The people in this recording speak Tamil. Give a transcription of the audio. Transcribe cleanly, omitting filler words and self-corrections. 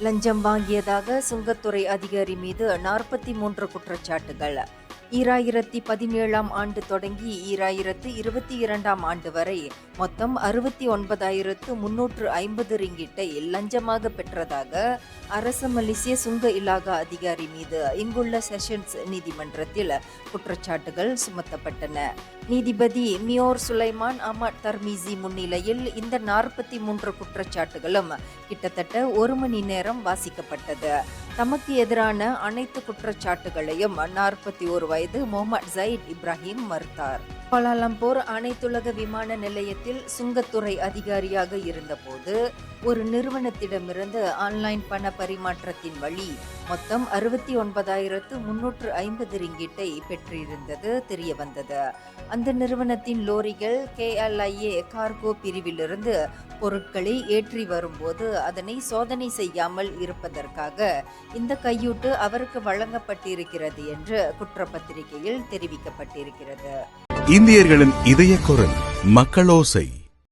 லஞ்சம் வாங்கியதாக சுங்கத்துறை அதிகாரி மீது 43 குற்றச்சாட்டுகள். 2017ஆம் ஆண்டு தொடங்கி 2022ஆம் ஆண்டு வரை மொத்தம் 69,350 ரிங்கிட்டை லஞ்சமாக பெற்றதாக அரசு மலேசிய சுங்க இலாகா அதிகாரி மீது இங்குள்ள செஷன்ஸ் நீதிமன்றத்தில் குற்றச்சாட்டுகள் சுமத்தப்பட்டன. நீதிபதி மியோர் சுலைமான் அஹ்மத் தர்மிசி முன்னிலையில் இந்த 43 குற்றச்சாட்டுகளும் கிட்டத்தட்ட 1 மணி நேரம் வாசிக்கப்பட்டது. தமக்கு எதிரான அனைத்து குற்றச்சாட்டுகளையும் 41 வயது முகமது ஜயீத் இப்ராஹிம் மறுத்தார். கோலாலம்பூர் அனைத்துலக விமான நிலையத்தில் சுங்கத்துறை அதிகாரியாக இருந்தபோது ஒரு நிறுவனத்திடமிருந்து ஆன்லைன் பண பரிமாற்றத்தின் வழி மொத்தம் 69,350 ரிங்கிட்டை பெற்றிருந்தது தெரியவந்தது. அந்த நிறுவனத்தின் லோரிகள் KLIA கார்கோ பிரிவிலிருந்து பொருட்களை ஏற்றி வரும்போது அதனை சோதனை செய்யாமல் இருப்பதற்காக இந்த கையூட்டு அவருக்கு வழங்கப்பட்டிருக்கிறது என்று குற்றப்பத்திரிகையில் தெரிவிக்கப்பட்டிருக்கிறது. இந்தியர்களின் இதய குரல் மக்களோசை.